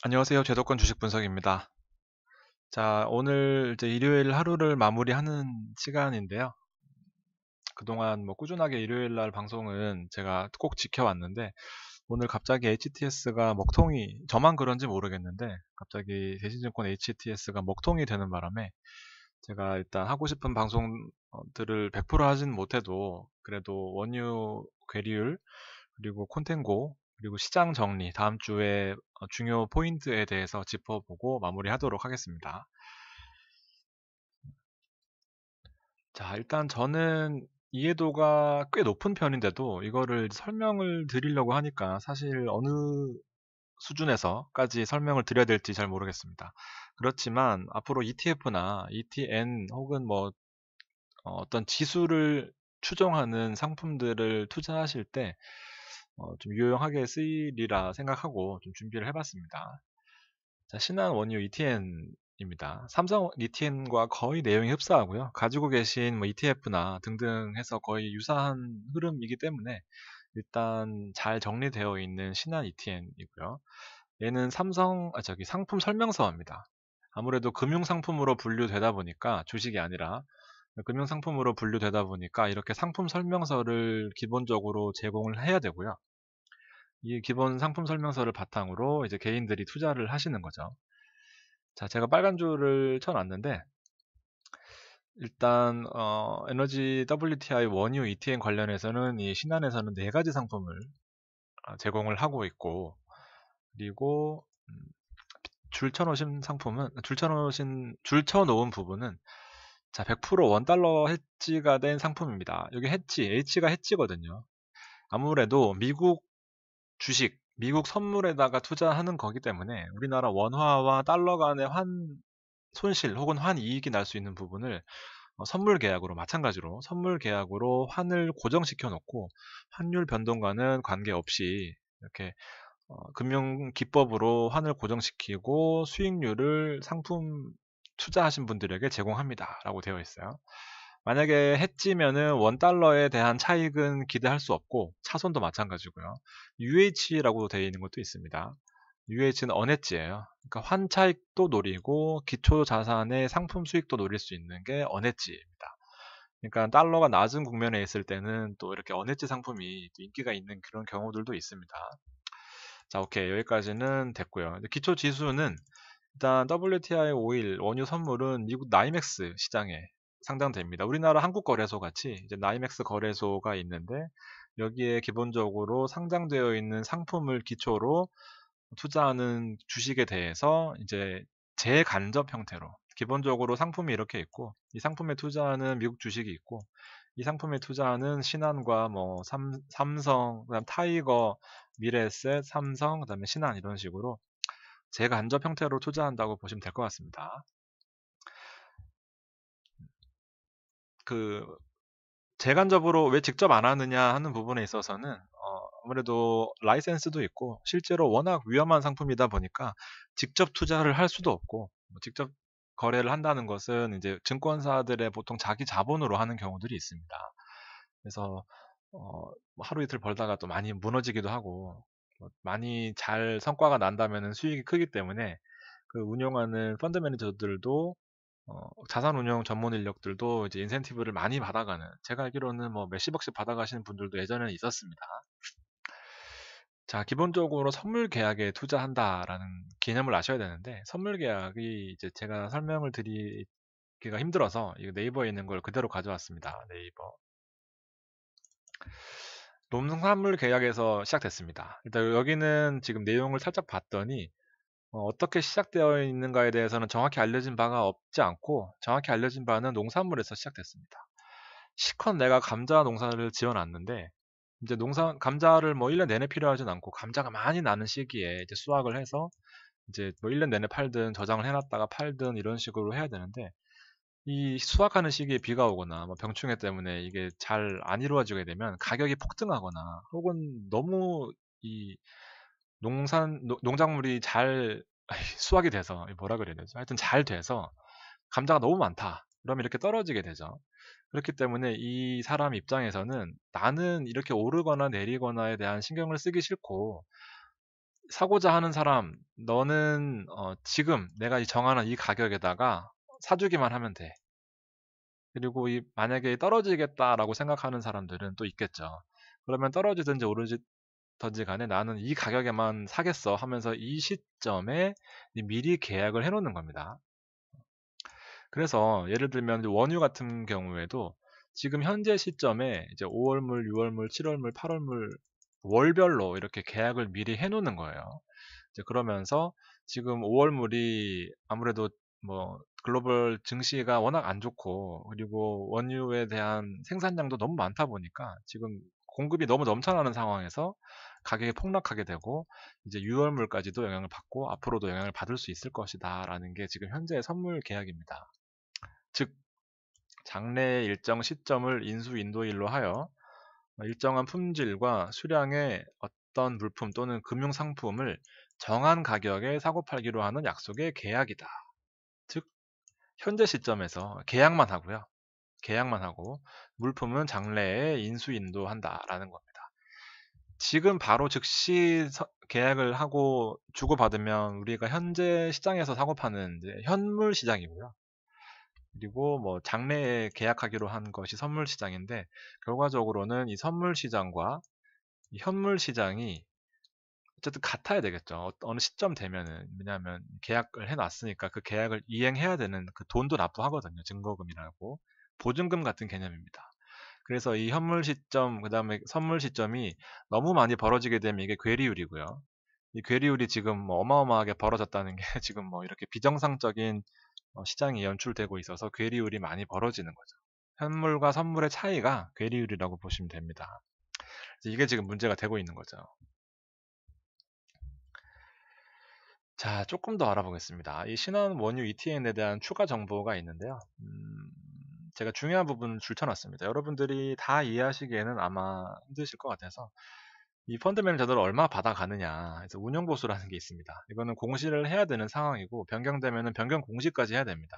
안녕하세요. 제도권 주식 분석입니다. 자, 오늘 이제 일요일 하루를 마무리하는 시간인데요. 그동안 뭐 꾸준하게 일요일 날 방송은 제가 꼭 지켜왔는데, 오늘 갑자기 HTS가 먹통이, 저만 그런지 모르겠는데, 갑자기 대신증권 HTS가 먹통이 되는 바람에, 제가 일단 하고 싶은 방송들을 100% 하진 못해도, 그래도 원유 괴리율, 그리고 콘텐고, 그리고 시장 정리, 다음 주에 중요 포인트에 대해서 짚어보고 마무리하도록 하겠습니다. 자, 일단 저는 이해도가 꽤 높은 편인데도 이거를 설명을 드리려고 하니까 사실 어느 수준에서까지 설명을 드려야 될지 잘 모르겠습니다. 그렇지만 앞으로 ETF나 ETN 혹은 뭐 어떤 지수를 추종하는 상품들을 투자하실 때 좀 유용하게 쓰이리라 생각하고 좀 준비를 해봤습니다. 자, 신한 원유 ETN입니다. 삼성 ETN과 거의 내용이 흡사하고요. 가지고 계신 뭐 ETF나 등등 해서 거의 유사한 흐름이기 때문에 일단 잘 정리되어 있는 신한 ETN이고요. 얘는 상품 설명서입니다. 아무래도 금융 상품으로 분류되다 보니까 주식이 아니라 금융 상품으로 분류되다 보니까 이렇게 상품 설명서를 기본적으로 제공을 해야 되고요. 이 기본 상품 설명서를 바탕으로 이제 개인들이 투자를 하시는 거죠. 자, 제가 빨간 줄을 쳐놨는데 일단 에너지 WTI 원유 ETN 관련해서는 이 신한에서는 네 가지 상품을 제공을 하고 있고 그리고 줄쳐놓은 부분은 자, 100% 원달러 해지가 된 상품입니다. 여기 H가 해지거든요. 아무래도 미국 주식, 미국 선물에다가 투자하는 거기 때문에 우리나라 원화와 달러 간의 손실 혹은 환이익이 날 수 있는 부분을 선물 계약으로 마찬가지로 선물 계약으로 환을 고정시켜 놓고 환율 변동과는 관계없이 이렇게 금융 기법으로 환을 고정시키고 수익률을 상품 투자하신 분들에게 제공합니다라고 되어 있어요. 만약에 해지면은 원 달러에 대한 차익은 기대할 수 없고 차손도 마찬가지고요. UH라고 되어 있는 것도 있습니다. UH는 언해지예요. 그러니까 환차익도 노리고 기초 자산의 상품 수익도 노릴 수 있는 게 언해지입니다. 그러니까 달러가 낮은 국면에 있을 때는 또 이렇게 언해지 상품이 또 인기가 있는 그런 경우들도 있습니다. 자, 오케이. 여기까지는 됐고요. 기초 지수는 일단 WTI 오일 원유 선물은 미국 나이맥스 시장에 상장됩니다. 우리나라 한국거래소 같이 이제 나이맥스 거래소가 있는데 여기에 기본적으로 상장되어 있는 상품을 기초로 투자하는 주식에 대해서 이제 재간접 형태로 기본적으로 상품이 이렇게 있고 이 상품에 투자하는 미국 주식이 있고 이 상품에 투자하는 신한과 뭐 삼성, 그다음 타이거, 미래에셋, 삼성, 그다음에 신한 이런 식으로 재간접 형태로 투자한다고 보시면 될 것 같습니다. 그 재간접으로 왜 직접 안 하느냐 하는 부분에 있어서는 아무래도 라이센스도 있고 실제로 워낙 위험한 상품이다 보니까 직접 투자를 할 수도 없고 뭐 직접 거래를 한다는 것은 이제 증권사들의 보통 자기 자본으로 하는 경우들이 있습니다. 그래서 뭐 하루 이틀 벌다가 또 많이 무너지기도 하고 뭐 많이 잘 성과가 난다면 수익이 크기 때문에 그 운영하는 펀드 매니저들도 자산 운용 전문 인력들도 이제 인센티브를 많이 받아가는, 제가 알기로는 뭐 몇십억씩 받아가시는 분들도 예전에는 있었습니다. 자, 기본적으로 선물 계약에 투자한다라는 개념을 아셔야 되는데, 선물 계약이 이제 제가 설명을 드리기가 힘들어서 이거 네이버에 있는 걸 그대로 가져왔습니다. 네이버. 농산물 계약에서 시작됐습니다. 일단 여기는 지금 내용을 살짝 봤더니 어떻게 시작되어 있는가에 대해서는 정확히 알려진 바가 없지 않고 정확히 알려진 바는 농산물에서 시작됐습니다. 시컨 내가 감자 농사를 지어놨는데 이제 감자를 뭐 1년 내내 필요하진 않고 감자가 많이 나는 시기에 이제 수확을 해서 이제 뭐 1년 내내 팔든 저장을 해놨다가 팔든 이런 식으로 해야 되는데 이 수확하는 시기에 비가 오거나 뭐 병충해 때문에 이게 잘 안 이루어지게 되면 가격이 폭등하거나 혹은 너무 이 농작물이 잘 수확이 돼서 뭐라 그래야 되죠? 하여튼 잘 돼서 감자가 너무 많다. 그러면 이렇게 떨어지게 되죠. 그렇기 때문에 이 사람 입장에서는 나는 이렇게 오르거나 내리거나에 대한 신경을 쓰기 싫고 사고자 하는 사람, 너는 지금 내가 정하는 이 가격에다가 사주기만 하면 돼. 그리고 만약에 떨어지겠다라고 생각하는 사람들은 또 있겠죠. 그러면 떨어지든지 오르든지 간에 나는 이 가격에만 사겠어 하면서 이 시점에 미리 계약을 해놓는 겁니다. 그래서 예를 들면 원유 같은 경우에도 지금 현재 시점에 이제 5월물, 6월물, 7월물, 8월물 월별로 이렇게 계약을 미리 해놓는 거예요. 이제 그러면서 지금 5월물이 아무래도 뭐 글로벌 증시가 워낙 안 좋고 그리고 원유에 대한 생산량도 너무 많다 보니까 지금 공급이 너무 넘쳐나는 상황에서 가격이 폭락하게 되고 이제 6월물까지도 영향을 받고 앞으로도 영향을 받을 수 있을 것이다라는 게 지금 현재의 선물 계약입니다. 즉 장래의 일정 시점을 인수인도일로 하여 일정한 품질과 수량의 어떤 물품 또는 금융상품을 정한 가격에 사고팔기로 하는 약속의 계약이다. 즉 현재 시점에서 계약만 하고요. 계약만 하고 물품은 장래에 인수인도한다라는 겁니다. 지금 바로 즉시 계약을 하고 주고받으면 우리가 현재 시장에서 사고 파는 현물 시장이고요. 그리고 뭐 장래에 계약하기로 한 것이 선물 시장인데 결과적으로는 이 선물 시장과 이 현물 시장이 어쨌든 같아야 되겠죠. 어느 시점 되면은 왜냐하면 계약을 해놨으니까 그 계약을 이행해야 되는 그 돈도 납부하거든요. 증거금이라고 보증금 같은 개념입니다. 그래서 이 현물 시점 그다음에 선물 시점이 너무 많이 벌어지게 되면 이게 괴리율이고요. 이 괴리율이 지금 뭐 어마어마하게 벌어졌다는 게 지금 뭐 이렇게 비정상적인 시장이 연출되고 있어서 괴리율이 많이 벌어지는 거죠. 현물과 선물의 차이가 괴리율이라고 보시면 됩니다. 이게 지금 문제가 되고 있는 거죠. 자, 조금 더 알아보겠습니다. 이 신한 원유 ETN에 대한 추가 정보가 있는데요. 제가 중요한 부분을 줄쳐놨습니다. 여러분들이 다 이해하시기에는 아마 힘드실 것 같아서 이 펀드 매니저들을 얼마 받아가느냐 그래서 운용 보수라는 게 있습니다. 이거는 공시를 해야 되는 상황이고 변경되면은 변경 공시까지 해야 됩니다.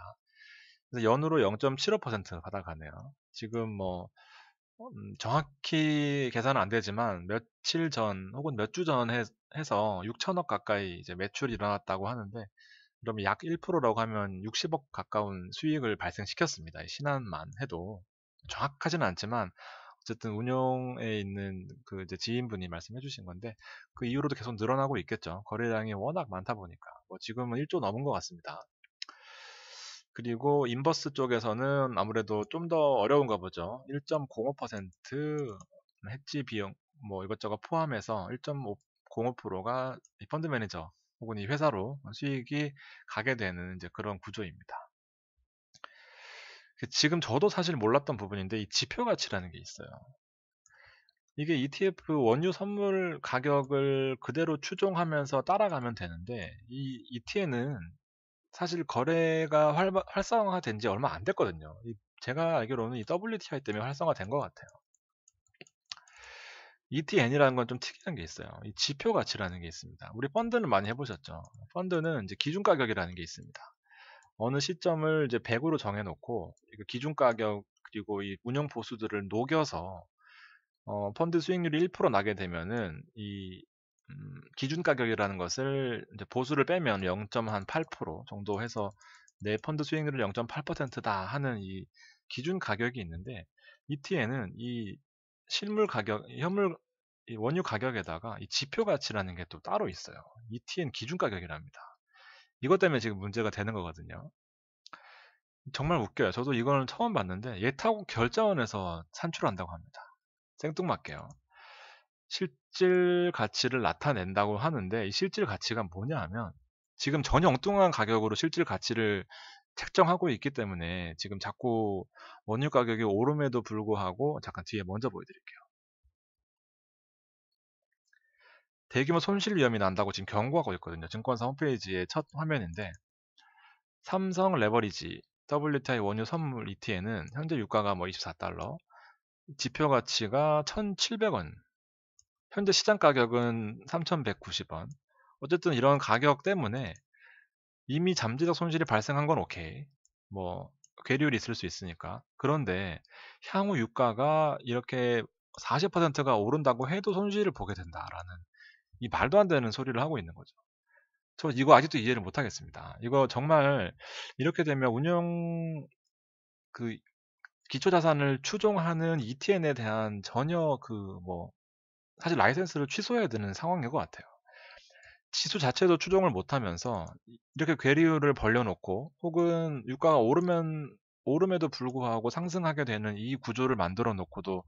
그래서 연으로 0.75% 받아가네요. 지금 뭐 정확히 계산은 안 되지만 며칠 전 혹은 몇 주 전 해서 6천억 가까이 이제 매출이 일어났다고 하는데 그러면 약 1%라고 하면 60억 가까운 수익을 발생시켰습니다. 신한만 해도 정확하지는 않지만 어쨌든 운용에 있는 그 이제 지인분이 말씀해 주신 건데 그 이후로도 계속 늘어나고 있겠죠. 거래량이 워낙 많다 보니까 뭐 지금은 1조 넘은 것 같습니다. 그리고 인버스 쪽에서는 아무래도 좀 더 어려운가 보죠. 1.05% 해지 비용 뭐 이것저것 포함해서 1.05%가 펀드 매니저 혹은 이 회사로 수익이 가게 되는 이제 그런 구조입니다. 지금 저도 사실 몰랐던 부분인데 이 지표 가치라는 게 있어요. 이게 ETF 원유 선물 가격을 그대로 추종하면서 따라가면 되는데 이 ETN은 사실 거래가 활성화된 지 얼마 안 됐거든요. 제가 알기로는 이 WTI 때문에 활성화된 것 같아요. ETN이라는 건 좀 특이한 게 있어요. 이 지표 가치라는 게 있습니다. 우리 펀드는 많이 해보셨죠? 펀드는 이제 기준 가격이라는 게 있습니다. 어느 시점을 이제 100으로 정해놓고 기준 가격 그리고 이 운영 보수들을 녹여서 펀드 수익률이 1% 나게 되면은 이 기준 가격이라는 것을 이제 보수를 빼면 0.8% 정도 해서 내 펀드 수익률은 0.8%다 하는 이 기준 가격이 있는데 ETN은 이 실물 가격, 이 원유 가격에다가 이 지표 가치라는 게 또 따로 있어요. ETN 기준 가격이랍니다. 이것 때문에 지금 문제가 되는 거거든요. 정말 웃겨요. 저도 이거는 처음 봤는데 예타고 결제원에서 산출한다고 합니다. 생뚱맞게요. 실질 가치를 나타낸다고 하는데 이 실질 가치가 뭐냐 하면 지금 전혀 엉뚱한 가격으로 실질 가치를 책정하고 있기 때문에 지금 자꾸 원유 가격이 오름에도 불구하고 잠깐 뒤에 먼저 보여드릴게요. 대규모 손실 위험이 난다고 지금 경고하고 있거든요. 증권사 홈페이지의 첫 화면인데 삼성 레버리지 WTI 원유 선물 ETN은 현재 유가가 뭐 24달러, 지표 가치가 1,700원, 현재 시장 가격은 3,190원. 어쨌든 이런 가격 때문에 이미 잠재적 손실이 발생한 건 오케이. 뭐 괴리율이 있을 수 있으니까. 그런데 향후 유가가 이렇게 40%가 오른다고 해도 손실을 보게 된다라는 이 말도 안 되는 소리를 하고 있는 거죠. 저 이거 아직도 이해를 못 하겠습니다. 이거 정말 이렇게 되면 운영 그 기초자산을 추종하는 ETN에 대한 전혀 사실 라이센스를 취소해야 되는 상황인 것 같아요. 지수 자체도 추종을 못하면서 이렇게 괴리율을 벌려놓고 혹은 유가가 오름에도 불구하고 상승하게 되는 이 구조를 만들어 놓고도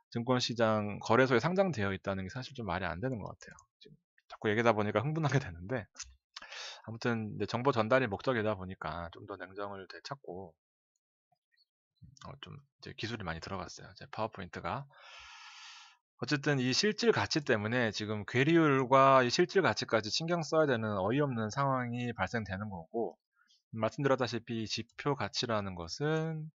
증권시장 거래소에 상장되어 있다는 게 사실 좀 말이 안 되는 것 같아요. 지금 자꾸 얘기하다 보니까 흥분하게 되는데 아무튼 이제 정보 전달이 목적이다 보니까 좀 더 냉정을 되찾고 좀 이제 기술이 많이 들어갔어요. 제 파워포인트가. 어쨌든 이 실질 가치 때문에 지금 괴리율과 이 실질 가치까지 신경 써야 되는 어이없는 상황이 발생되는 거고, 말씀드렸다시피 지표 가치라는 것은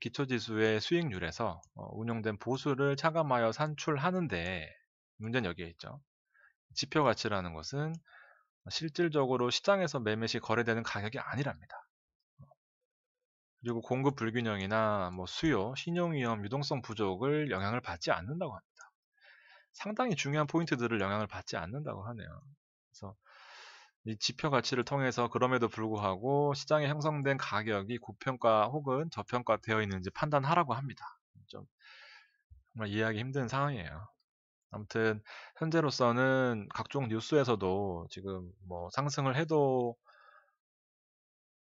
기초지수의 수익률에서 운용된 보수를 차감하여 산출하는데 문제는 여기에 있죠. 지표 가치라는 것은 실질적으로 시장에서 매매 시 거래되는 가격이 아니랍니다. 그리고 공급 불균형이나 수요, 신용위험, 유동성 부족을 영향을 받지 않는다고 합니다. 상당히 중요한 포인트들을 영향을 받지 않는다고 하네요. 그래서 이 지표 가치를 통해서 그럼에도 불구하고 시장에 형성된 가격이 고평가 혹은 저평가되어 있는지 판단하라고 합니다. 좀 정말 이해하기 힘든 상황이에요. 아무튼 현재로서는 각종 뉴스에서도 지금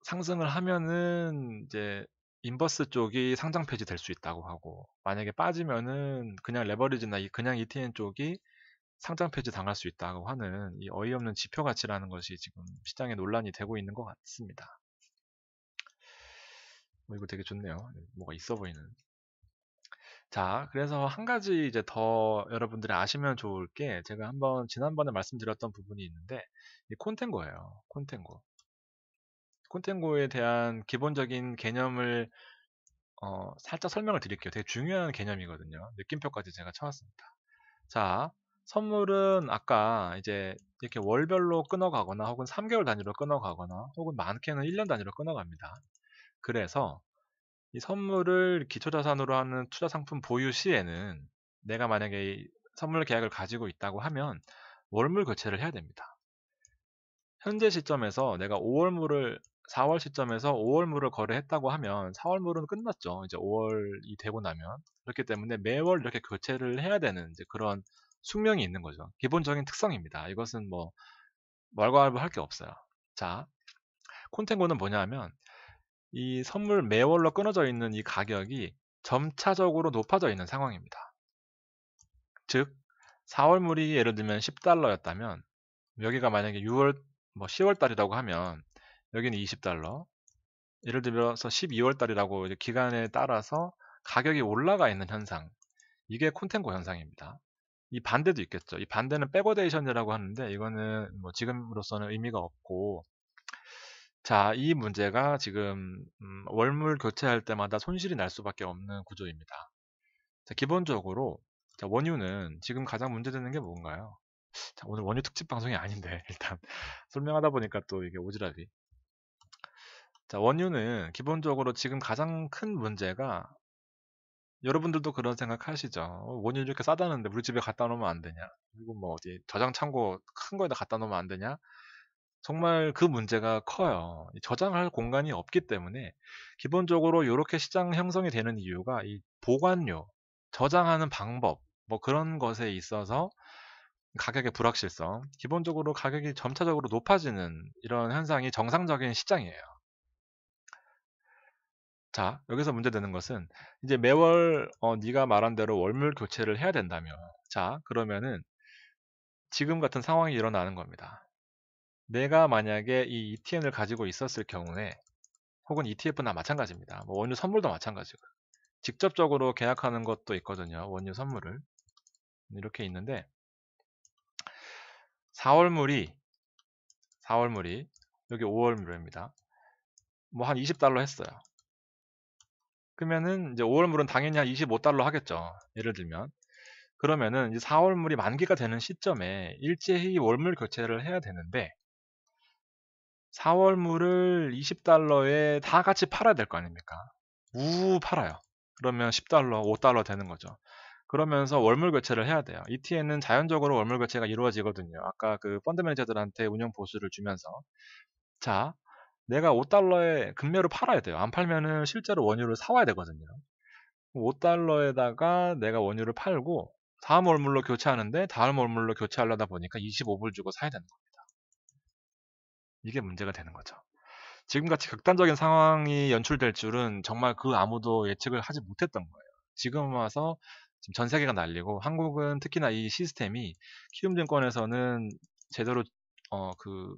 상승을 하면은 이제 인버스 쪽이 상장 폐지될 수 있다고 하고, 만약에 빠지면은 그냥 레버리지나 그냥 ETN 쪽이 상장 폐지 당할 수 있다고 하는 이 어이없는 지표 가치라는 것이 지금 시장에 논란이 되고 있는 것 같습니다. 이거 되게 좋네요. 뭐가 있어 보이는. 자, 그래서 한 가지 이제 더 여러분들이 아시면 좋을 게, 제가 지난번에 말씀드렸던 부분이 있는데, 이 콘텐고예요. 콘텐고에 대한 기본적인 개념을 살짝 설명을 드릴게요. 되게 중요한 개념이거든요. 느낌표까지 제가 쳐왔습니다. 자, 선물은 아까 이제 이렇게 월별로 끊어가거나 혹은 3개월 단위로 끊어가거나 혹은 많게는 1년 단위로 끊어갑니다. 그래서 이 선물을 기초자산으로 하는 투자 상품 보유 시에는 내가 만약에 이 선물 계약을 가지고 있다고 하면 월물 교체를 해야 됩니다. 현재 시점에서 내가 4월 시점에서 5월물을 거래했다고 하면 4월물은 끝났죠. 이제 5월이 되고 나면. 그렇기 때문에 매월 이렇게 교체를 해야 되는 이제 그런 숙명이 있는 거죠. 기본적인 특성입니다. 이것은 말과할 게 없어요. 자, 콘텐고는 뭐냐면 이 선물 매월로 끊어져 있는 이 가격이 점차적으로 높아져 있는 상황입니다. 즉, 4월물이 예를 들면 $10였다면 여기가 만약에 10월 달이라고 하면 여기는 $20, 예를 들어서 12월 달이라고 기간에 따라서 가격이 올라가 있는 현상, 이게 콘텐고 현상입니다. 이 반대도 있겠죠. 이 반대는 백오데이션이라고 하는데 이거는 지금으로서는 의미가 없고, 자, 이 문제가 지금 월물 교체할 때마다 손실이 날 수밖에 없는 구조입니다. 자, 기본적으로 원유는 지금 가장 문제되는 게 뭔가요? 자, 오늘 원유 특집 방송이 아닌데 일단 설명하다 보니까 또 이게 오지랖이. 자, 원유는 기본적으로 지금 가장 큰 문제가, 여러분들도 그런 생각 하시죠? 원유 이렇게 싸다는데 우리 집에 갖다 놓으면 안 되냐? 그리고 어디 저장 창고 큰 거에다 갖다 놓으면 안 되냐? 정말 그 문제가 커요. 저장할 공간이 없기 때문에 기본적으로 이렇게 시장 형성이 되는 이유가 이 보관료, 저장하는 방법, 그런 것에 있어서 가격의 불확실성, 기본적으로 가격이 점차적으로 높아지는 이런 현상이 정상적인 시장이에요. 자, 여기서 문제되는 것은 이제 매월 네가 말한 대로 월물 교체를 해야 된다면, 자, 그러면은 지금 같은 상황이 일어나는 겁니다. 내가 만약에 이 ETN을 가지고 있었을 경우에, 혹은 ETF나 마찬가지입니다. 원유 선물도 마찬가지고, 직접적으로 계약하는 것도 있거든요. 원유 선물을. 이렇게 있는데 4월물이 여기 5월물입니다. 한 $20 했어요. 그러면은 이제 5월물은 당연히 한 $25 하겠죠. 예를 들면. 그러면은 이제 4월물이 만기가 되는 시점에 일제히 월물 교체를 해야 되는데 4월물을 $20에 다 같이 팔아야 될 거 아닙니까? 팔아요. 그러면 $10, $5 되는 거죠. 그러면서 월물 교체를 해야 돼요. ETN은 자연적으로 월물 교체가 이루어지거든요. 아까 그 펀드 매니저들한테 운영 보수를 주면서. 자, 내가 5달러에 금매로 팔아야 돼요. 안 팔면은 실제로 원유를 사와야 되거든요. 5달러에다가 내가 원유를 팔고 다음 월물로 교체하는데 다음 월물로 교체하려다 보니까 25불 주고 사야 되는 겁니다. 이게 문제가 되는 거죠. 지금같이 극단적인 상황이 연출될 줄은 정말 그 아무도 예측을 하지 못했던 거예요. 지금 와서 지금 전 세계가 난리고 한국은 특히나 이 시스템이 키움증권에서는 제대로 그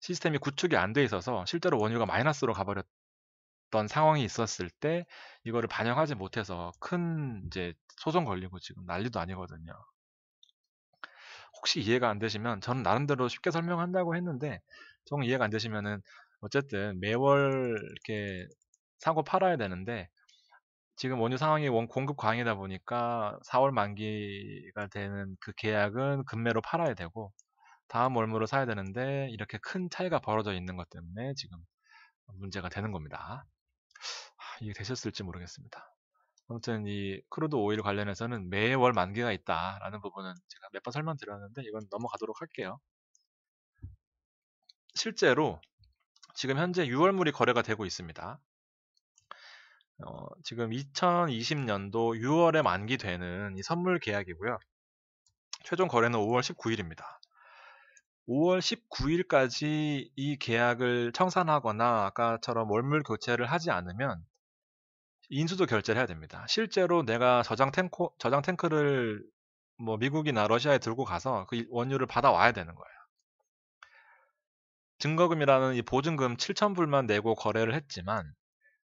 시스템이 구축이 안 돼 있어서 실제로 원유가 마이너스로 가버렸던 상황이 있었을 때 이거를 반영하지 못해서 큰 이제 소송 걸리고 지금 난리도 아니거든요. 혹시 이해가 안 되시면 저는 나름대로 쉽게 설명한다고 했는데 좀 이해가 안 되시면은 어쨌든 매월 이렇게 사고 팔아야 되는데 지금 원유 상황이 공급 과잉이다 보니까 4월 만기가 되는 그 계약은 금매로 팔아야 되고 다음 월무로 사야 되는데 이렇게 큰 차이가 벌어져 있는 것 때문에 지금 문제가 되는 겁니다. 이게 되셨을지 모르겠습니다. 아무튼 이 크루드 오일 관련해서는 매월 만기가 있다라는 부분은 제가 몇 번 설명드렸는데 이건 넘어가도록 할게요. 실제로 지금 현재 6월물이 거래가 되고 있습니다. 지금 2020년도 6월에 만기되는 이 선물 계약이고요. 최종 거래는 5월 19일입니다. 5월 19일까지 이 계약을 청산하거나 아까처럼 월물 교체를 하지 않으면 인수도 결제를 해야 됩니다. 실제로 내가 저장 탱크를 뭐 미국이나 러시아에 들고 가서 그 원유를 받아와야 되는 거예요. 증거금이라는 이 보증금 7,000불만 내고 거래를 했지만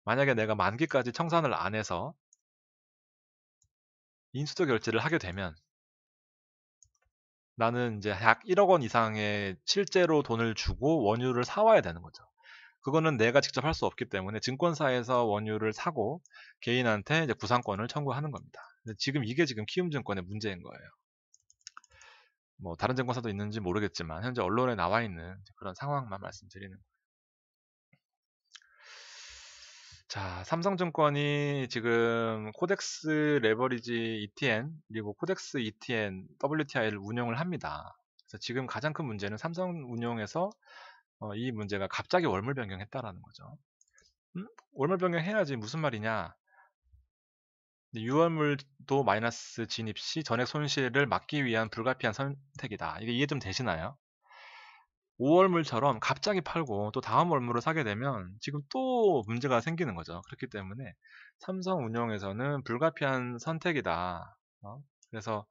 만약에 내가 만기까지 청산을 안 해서 인수도 결제를 하게 되면 나는 이제 약 1억 원 이상의 실제로 돈을 주고 원유를 사와야 되는 거죠. 그거는 내가 직접 할 수 없기 때문에 증권사에서 원유를 사고 개인한테 이제 구상권을 청구하는 겁니다. 지금 이게 지금 키움증권의 문제인 거예요. 뭐 다른 증권사도 있는지 모르겠지만 현재 언론에 나와 있는 그런 상황만 말씀드리는 거예요. 자, 삼성증권이 지금 코덱스 레버리지 ETN 그리고 코덱스 ETN WTI를 운영을 합니다. 그래서 지금 가장 큰 문제는 삼성 운용에서 이 문제가 갑자기 월물 변경했다라는 거죠. 월물 변경해야지 무슨 말이냐? 6월물도 마이너스 진입 시 전액 손실을 막기 위한 불가피한 선택이다. 이게 이해 좀 되시나요? 5월물처럼 갑자기 팔고 또 다음 월물을 사게 되면 지금 또 문제가 생기는 거죠. 그렇기 때문에 삼성 운영에서는 불가피한 선택이다. 그래서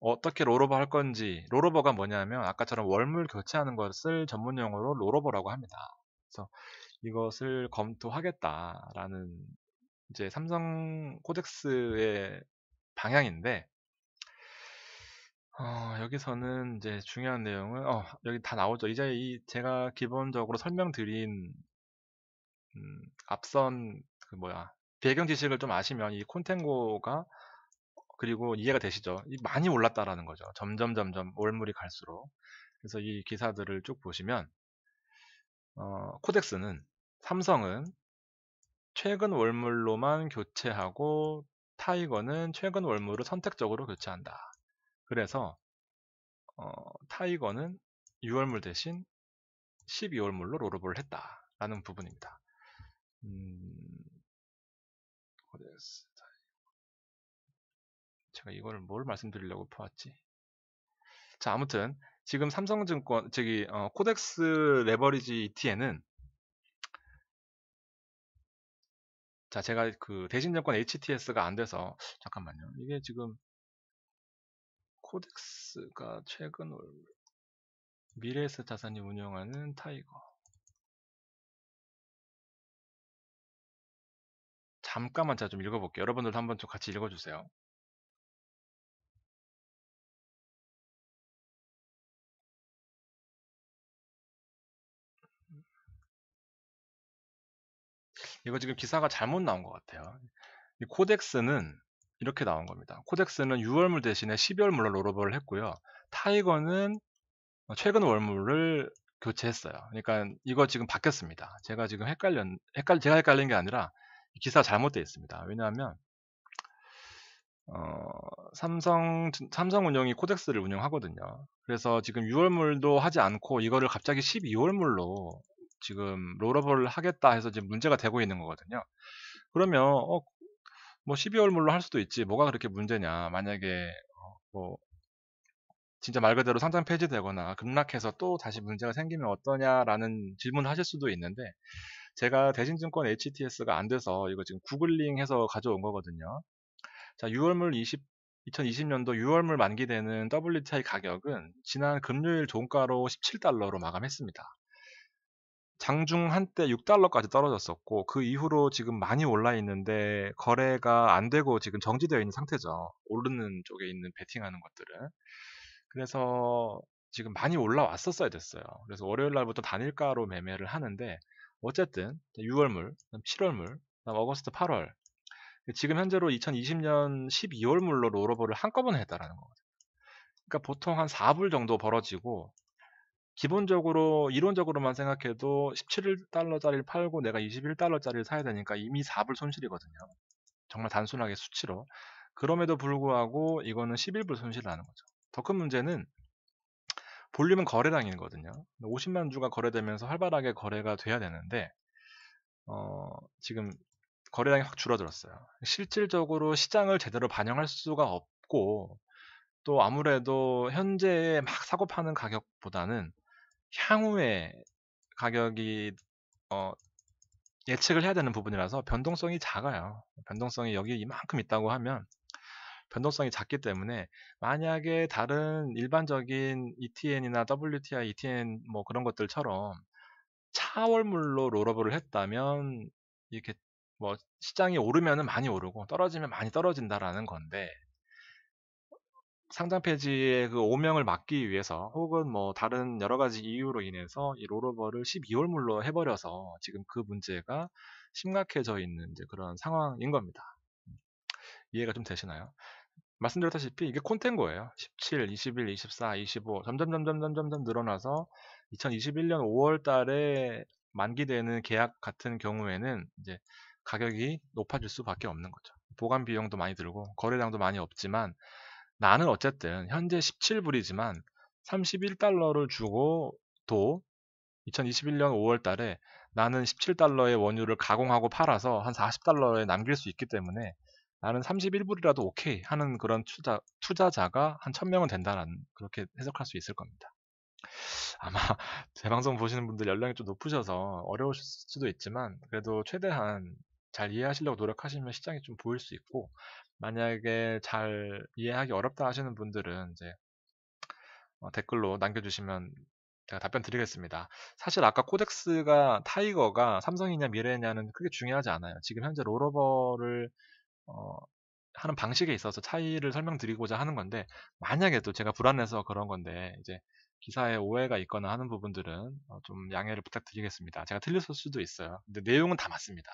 어떻게 롤오버 할 건지, 롤오버가 뭐냐면 아까처럼 월물 교체하는 것을 전문용어로 롤오버라고 합니다. 그래서 이것을 검토하겠다라는 이제 삼성 코덱스의 방향인데 여기서는 이제 중요한 내용은 여기 다 나오죠. 이제 제가 기본적으로 설명드린 앞선 그 뭐야 배경 지식을 좀 아시면 이 콘텐고가 그리고 이해가 되시죠? 많이 올랐다라는 거죠. 점점 월물이 갈수록. 그래서 이 기사들을 쭉 보시면 코덱스는 삼성은 최근 월물로만 교체하고 타이거는 최근 월물을 선택적으로 교체한다. 그래서 타이거는 6월물 대신 12월물로 롤오버를 했다라는 부분입니다. 제가 이거를 뭘 말씀드리려고 보았지? 자, 아무튼 지금 삼성증권 코덱스 레버리지 ETN은 자, 제가 그 대신증권 HTS가 안 돼서 잠깐만요. 이게 지금 코덱스가 최근 미래에셋 자산이 운영하는 타이거. 잠깐만 제가 좀 읽어볼게요. 여러분들도 한번 좀 같이 읽어주세요. 이거 지금 기사가 잘못 나온 것 같아요. 이 코덱스는 이렇게 나온 겁니다. 코덱스는 6월물 대신에 12월물로 롤오버를 했고요. 타이거는 최근 월물을 교체했어요. 그러니까 이거 지금 바뀌었습니다. 제가 지금 제가 헷갈린 게 아니라 기사가 잘못되어 있습니다. 왜냐하면 삼성운용이 코덱스를 운영하거든요. 그래서 지금 6월물도 하지 않고 이거를 갑자기 12월물로 지금 롤업을 하겠다 해서 지금 문제가 되고 있는 거거든요. 그러면 뭐 12월물로 할 수도 있지. 뭐가 그렇게 문제냐. 만약에 뭐 진짜 말 그대로 상장 폐지되거나 급락해서 또 다시 문제가 생기면 어떠냐라는 질문을 하실 수도 있는데, 제가 대신증권 HTS가 안 돼서 이거 지금 구글링해서 가져온 거거든요. 자, 2020년도 6월물 만기되는 WTI 가격은 지난 금요일 종가로 17달러로 마감했습니다. 장중 한때 6달러까지 떨어졌었고, 그 이후로 지금 많이 올라 있는데 거래가 안 되고 지금 정지되어 있는 상태죠. 오르는 쪽에 있는 베팅하는 것들은. 그래서 지금 많이 올라왔었어야 됐어요. 그래서 월요일 날부터 단일가로 매매를 하는데, 어쨌든 6월물, 7월물, 어거스트 8월, 지금 현재로 2020년 12월물로 롤오버를 한꺼번에 했다라는 거거든요. 그러니까 보통 한 4불 정도 벌어지고, 기본적으로 이론적으로만 생각해도 17달러짜리를 팔고 내가 21달러짜리를 사야 되니까 이미 4불 손실이거든요. 정말 단순하게 수치로. 그럼에도 불구하고 이거는 11불 손실을 하는 거죠. 더 큰 문제는 볼륨은 거래량이거든요. 50만 주가 거래되면서 활발하게 거래가 돼야 되는데 지금 거래량이 확 줄어들었어요. 실질적으로 시장을 제대로 반영할 수가 없고, 또 아무래도 현재 막 사고 파는 가격보다는 향후에 가격이 예측을 해야 되는 부분이라서 변동성이 작아요. 변동성이 여기 이만큼 있다고 하면 변동성이 작기 때문에, 만약에 다른 일반적인 ETN이나 WTI, ETN 뭐 그런 것들처럼 차월물로 롤업을 했다면 이렇게 뭐 시장이 오르면은 많이 오르고 떨어지면 많이 떨어진다라는 건데, 상장 폐지의 그 오명을 막기 위해서 혹은 뭐 다른 여러 가지 이유로 인해서 이 롤오버를 12월물로 해버려서 지금 그 문제가 심각해져 있는 이제 그런 상황인 겁니다. 이해가 좀 되시나요? 말씀드렸다시피 이게 콘텐고예요. 17, 21, 24, 25 점점 늘어나서 2021년 5월 달에 만기되는 계약 같은 경우에는 이제 가격이 높아질 수밖에 없는 거죠. 보관 비용도 많이 들고 거래량도 많이 없지만, 나는 어쨌든 현재 17불이지만 31달러를 주고 도 2021년 5월 달에 나는 17달러의 원유를 가공하고 팔아서 한 40달러에 남길 수 있기 때문에, 나는 31불이라도 오케이 하는 그런 투자자가 한 1000명은 된다는, 그렇게 해석할 수 있을 겁니다. 아마 제 방송 보시는 분들 연령이 좀 높으셔서 어려우실 수도 있지만, 그래도 최대한 잘 이해하시려고 노력하시면 시장이 좀 보일 수 있고, 만약에 잘 이해하기 어렵다 하시는 분들은 이제 댓글로 남겨주시면 제가 답변 드리겠습니다. 사실 아까 코덱스가 타이거가 삼성이냐 미래냐는 크게 중요하지 않아요. 지금 현재 롤오버를 하는 방식에 있어서 차이를 설명드리고자 하는 건데, 만약에 또 제가 불안해서 그런 건데 이제 기사에 오해가 있거나 하는 부분들은 좀 양해를 부탁드리겠습니다. 제가 틀렸을 수도 있어요. 근데 내용은 다 맞습니다.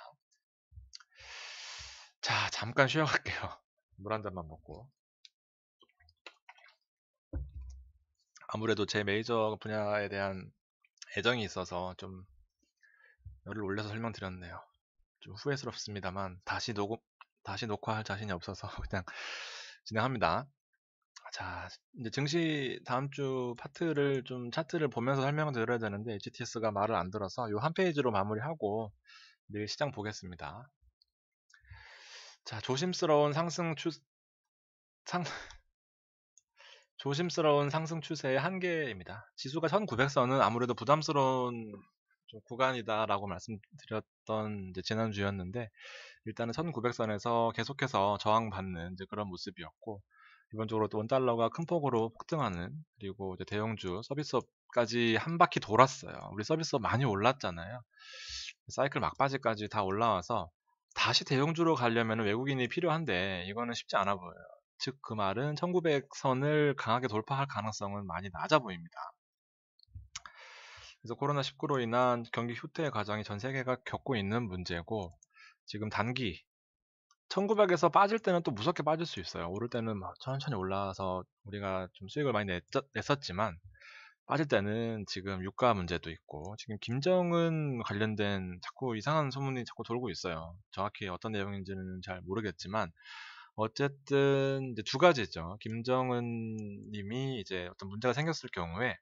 자, 잠깐 쉬어갈게요. 물 한 잔만 먹고. 아무래도 제 메이저 분야에 대한 애정이 있어서 좀 열을 올려서 설명드렸네요. 좀 후회스럽습니다만 다시 녹화할 자신이 없어서 그냥 진행합니다. 자, 이제 증시 다음 주 파트를 좀 차트를 보면서 설명을 드려야 되는데 HTS가 말을 안 들어서 요 한 페이지로 마무리하고 내일 시장 보겠습니다. 자, 조심스러운 상승 추세의 한계입니다. 지수가 1900선은 아무래도 부담스러운 좀 구간이다라고 말씀드렸던 이제 지난주였는데, 일단은 1900선에서 계속해서 저항받는 이제 그런 모습이었고, 기본적으로 또 원달러가 큰 폭으로 폭등하는, 그리고 이제 대형주 서비스업까지 한 바퀴 돌았어요. 우리 서비스업 많이 올랐잖아요. 사이클 막바지까지 다 올라와서 다시 대형주로 가려면 외국인이 필요한데 이거는 쉽지 않아 보여요. 즉 그 말은 1900선을 강하게 돌파할 가능성은 많이 낮아 보입니다. 그래서 코로나19로 인한 경기 후퇴 과정이 전 세계가 겪고 있는 문제고, 지금 단기 1900에서 빠질 때는 또 무섭게 빠질 수 있어요. 오를 때는 막 천천히 올라와서 우리가 좀 수익을 많이 냈었지만, 빠질 때는 지금 유가 문제도 있고, 지금 김정은 관련된 자꾸 이상한 소문이 자꾸 돌고 있어요. 정확히 어떤 내용인지는 잘 모르겠지만 어쨌든 이제 두 가지죠. 김정은 님이 이제 어떤 문제가 생겼을 경우에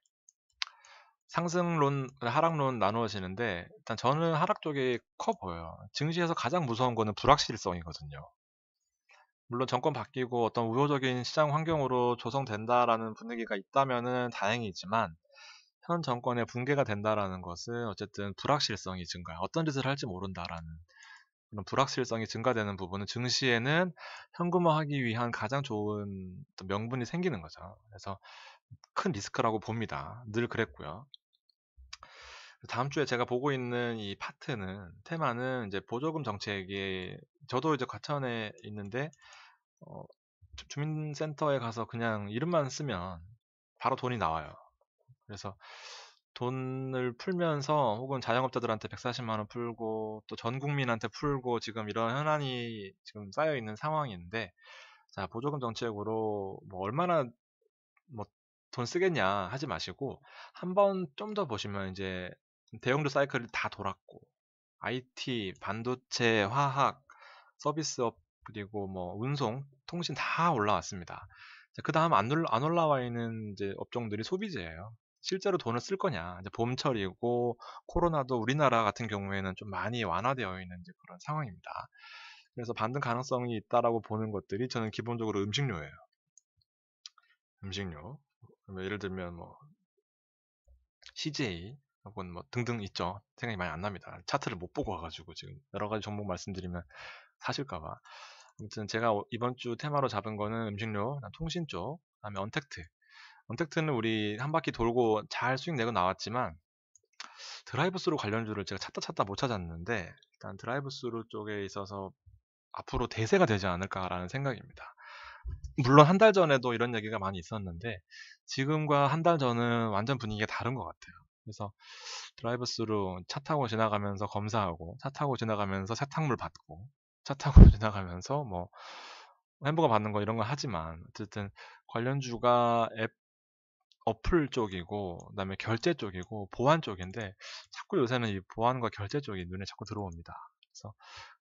상승론, 하락론 나누어지는데 일단 저는 하락 쪽이 커 보여요. 증시에서 가장 무서운 거는 불확실성이거든요. 물론 정권 바뀌고 어떤 우호적인 시장 환경으로 조성된다라는 분위기가 있다면은 다행이지만 현 정권의 붕괴가 된다라는 것은 어쨌든 불확실성이 증가, 어떤 짓을 할지 모른다라는 그런 불확실성이 증가되는 부분은 증시에는 현금화하기 위한 가장 좋은 어떤 명분이 생기는 거죠. 그래서 큰 리스크라고 봅니다. 늘 그랬고요. 다음 주에 제가 보고 있는 이 테마는 이제 보조금 정책이 저도 이제 과천에 있는데 어, 주민센터에 가서 그냥 이름만 쓰면 바로 돈이 나와요. 그래서 돈을 풀면서 혹은 자영업자들한테 140만 원 풀고 또 전 국민한테 풀고 지금 이런 현안이 지금 쌓여 있는 상황인데 자, 보조금 정책으로 뭐 얼마나 뭐 돈 쓰겠냐 하지 마시고 한번 좀 더 보시면 이제 대형주 사이클이 다 돌았고 IT, 반도체, 화학, 서비스업 그리고 뭐 운송, 통신 다 올라왔습니다. 그 다음 안 올라와 있는 이제 업종들이 소비재예요. 실제로 돈을 쓸 거냐? 이제 봄철이고 코로나도 우리나라 같은 경우에는 좀 많이 완화되어 있는 이제 그런 상황입니다. 그래서 반등 가능성이 있다라고 보는 것들이 저는 기본적으로 음식료예요. 음식료. 예를 들면 뭐 CJ 혹은 뭐 등등 있죠. 생각이 많이 안 납니다. 차트를 못 보고 와가지고 지금 여러 가지 종목 말씀드리면 사실까봐. 아무튼 제가 이번 주 테마로 잡은 거는 음식료, 통신 쪽, 그다음에 언택트. 언택트는 우리 한 바퀴 돌고 잘 수익 내고 나왔지만 드라이브스루 관련주를 제가 찾다 못 찾았는데 일단 드라이브스루 쪽에 있어서 앞으로 대세가 되지 않을까라는 생각입니다. 물론 한 달 전에도 이런 얘기가 많이 있었는데 지금과 한 달 전은 완전 분위기가 다른 것 같아요. 그래서 드라이브스루 차 타고 지나가면서 검사하고 차 타고 지나가면서 세탁물 받고 차 타고 지나가면서 뭐 햄버거 받는 거 이런 거 하지만 어쨌든 관련주가 앱 어플 쪽이고 그다음에 결제 쪽이고 보안 쪽인데 자꾸 요새는 이 보안과 결제 쪽이 눈에 자꾸 들어옵니다. 그래서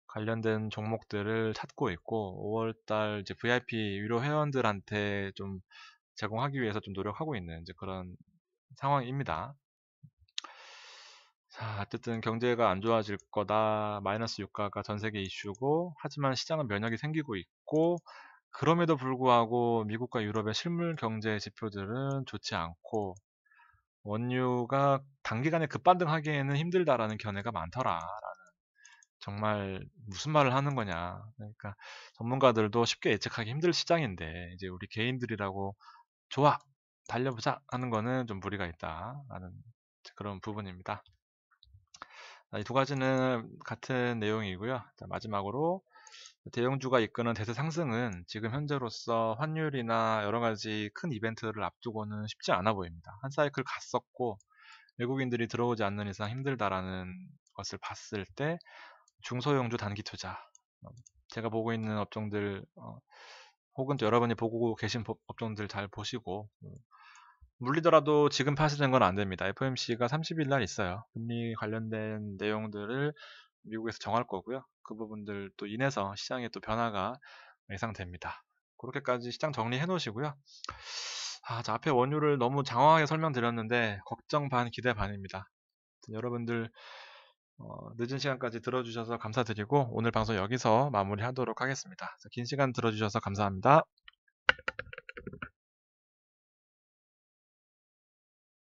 관련된 종목들을 찾고 있고 5월달 이제 VIP 유료 회원들한테 좀 제공하기 위해서 좀 노력하고 있는 이제 그런 상황입니다. 자, 어쨌든 경제가 안 좋아질 거다. 마이너스 유가가 전 세계 이슈고, 하지만 시장은 면역이 생기고 있고, 그럼에도 불구하고 미국과 유럽의 실물 경제 지표들은 좋지 않고, 원유가 단기간에 급반등하기에는 힘들다라는 견해가 많더라. 정말 무슨 말을 하는 거냐. 그러니까 전문가들도 쉽게 예측하기 힘들 시장인데, 이제 우리 개인들이라고 좋아! 달려보자! 하는 거는 좀 무리가 있다라는 그런 부분입니다. 이 두 가지는 같은 내용이고요. 자, 마지막으로 대형주가 이끄는 대세 상승은 지금 현재로서 환율이나 여러 가지 큰 이벤트를 앞두고는 쉽지 않아 보입니다. 한 사이클 갔었고 외국인들이 들어오지 않는 이상 힘들다라는 것을 봤을 때 중소형주 단기 투자 제가 보고 있는 업종들 혹은 또 여러분이 보고 계신 업종들 잘 보시고 물리더라도 지금 파시는 건 안 됩니다. FOMC가 30일 날 있어요. 금리 관련된 내용들을 미국에서 정할 거고요. 그 부분들도 인해서 시장에 또 변화가 예상됩니다. 그렇게까지 시장 정리해 놓으시고요. 자, 앞에 원유를 너무 장황하게 설명드렸는데 걱정 반 기대 반입니다. 여러분들 늦은 시간까지 들어주셔서 감사드리고 오늘 방송 여기서 마무리하도록 하겠습니다. 긴 시간 들어주셔서 감사합니다.